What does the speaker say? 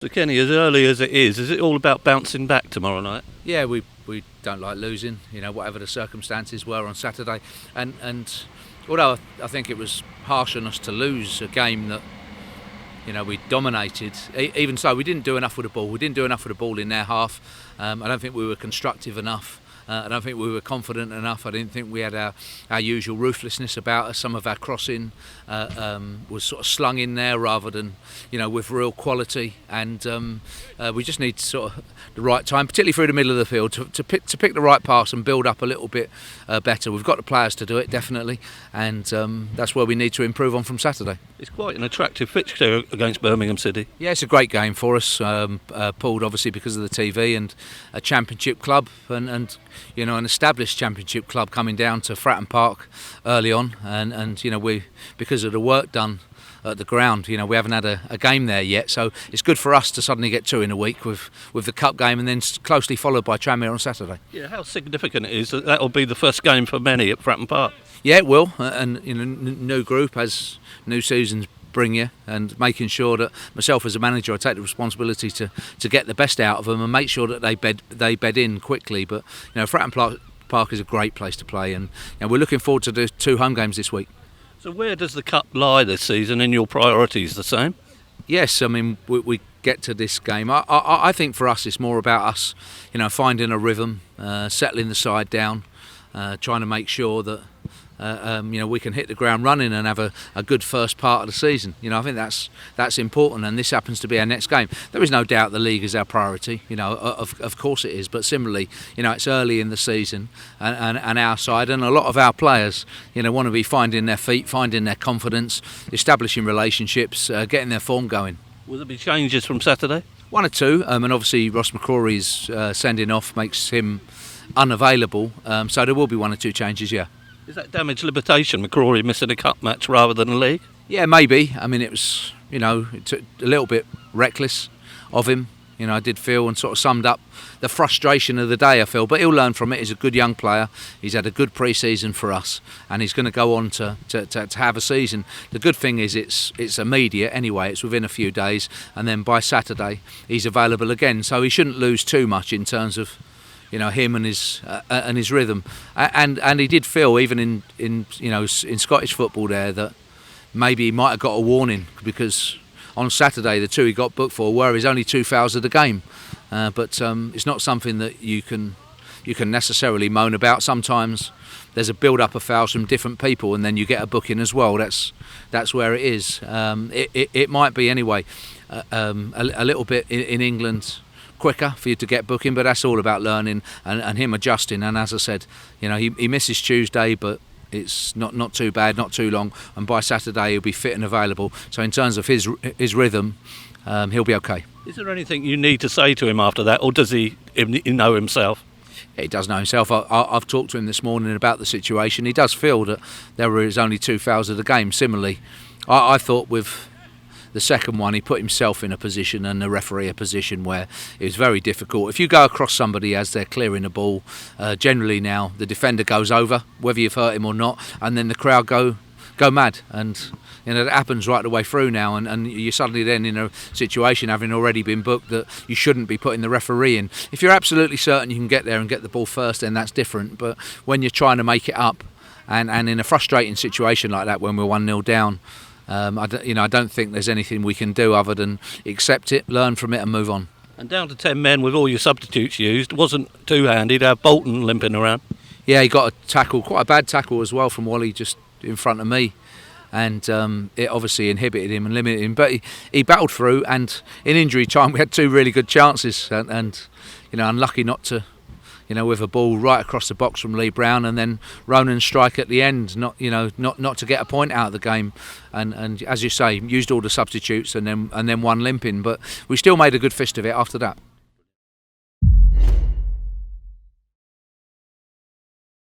So Kenny, as early as it is it all about bouncing back tomorrow night? Yeah, we don't like losing, whatever the circumstances were on Saturday. And although I think it was harsh on us to lose a game that, we dominated, even so, we didn't do enough with the ball. We didn't do enough with the ball in their half. I don't think we were constructive enough. I don't think we were confident enough. I didn't think we had our usual ruthlessness about us. Some of our crossing was sort of slung in there rather than, with real quality. And we just need sort of the right time, particularly through the middle of the field, to pick the right pass and build up a little bit better. We've got the players to do it, definitely, and that's where we need to improve on from Saturday. It's quite an attractive fixture against Birmingham City. Yeah, it's a great game for us, pulled obviously because of the TV and a championship club and an established championship club coming down to Fratton Park early on, and we, because of the work done at the ground, we haven't had a game there yet, so it's good for us to suddenly get two in a week with the cup game and then closely followed by Tranmere on Saturday. Yeah, how significant it is that will be the first game for many at Fratton Park. Yeah, it will, and new group as new seasons bring you, and making sure that myself as a manager I take the responsibility to get the best out of them and make sure that they bed in quickly. But Fratton Park is a great place to play, and we're looking forward to the two home games this week. So where does the cup lie this season in your priorities? The same? Yes, I mean we get to this game. I think for us it's more about us, finding a rhythm, settling the side down, trying to make sure that we can hit the ground running and have a good first part of the season. I think that's important, and this happens to be our next game. There is no doubt the league is our priority. Of course it is, but similarly, it's early in the season, and our side and a lot of our players, want to be finding their feet, finding their confidence, establishing relationships, getting their form going. Will there be changes from Saturday? One or two, and obviously Ross McCrory's sending off makes him unavailable, so there will be one or two changes, yeah. Is that damage limitation, McCrory missing a cup match rather than a league? Yeah, maybe. I mean, it was, it's a little bit reckless of him. I did feel, and sort of summed up the frustration of the day, I feel. But he'll learn from it. He's a good young player. He's had a good pre-season for us, and he's going to go on to have a season. The good thing is it's immediate anyway. It's within a few days, and then by Saturday he's available again. So he shouldn't lose too much in terms of him and his rhythm, and he did feel even in Scottish football there that maybe he might have got a warning, because on Saturday the two he got booked for were his only two fouls of the game, but it's not something that you can necessarily moan about. Sometimes there's a build up of fouls from different people, and then you get a booking as well. That's where it is. It might be anyway a little bit in England quicker for you to get booking, but that's all about learning and him adjusting. And as I said, he misses Tuesday, but it's not too bad, not too long, and by Saturday he'll be fit and available. So in terms of his rhythm, he'll be okay. Is there anything you need to say to him after that, or does he know himself? He does know himself. I've talked to him this morning about the situation. He does feel that there were his only two fouls of the game. Similarly, I thought with the second one, he put himself in a position and the referee a position where it was very difficult. If you go across somebody as they're clearing the ball, generally now the defender goes over, whether you've hurt him or not, and then the crowd go mad. And that happens right the way through now, and you're suddenly then in a situation, having already been booked, that you shouldn't be putting the referee in. If you're absolutely certain you can get there and get the ball first, then that's different. But when you're trying to make it up, and in a frustrating situation like that when we're 1-0 down, I don't think there's anything we can do other than accept it, learn from it and move on. And down to 10 men with all your substitutes used, wasn't too handy to have Bolton limping around. Yeah, he got a tackle, quite a bad tackle as well from Wally just in front of me, and it obviously inhibited him and limited him, but he battled through, and in injury time we had two really good chances, and unlucky not to, with a ball right across the box from Lee Brown, and then Ronan's strike at the end, not to get a point out of the game, and as you say, used all the substitutes and then one limping, but we still made a good fist of it after that.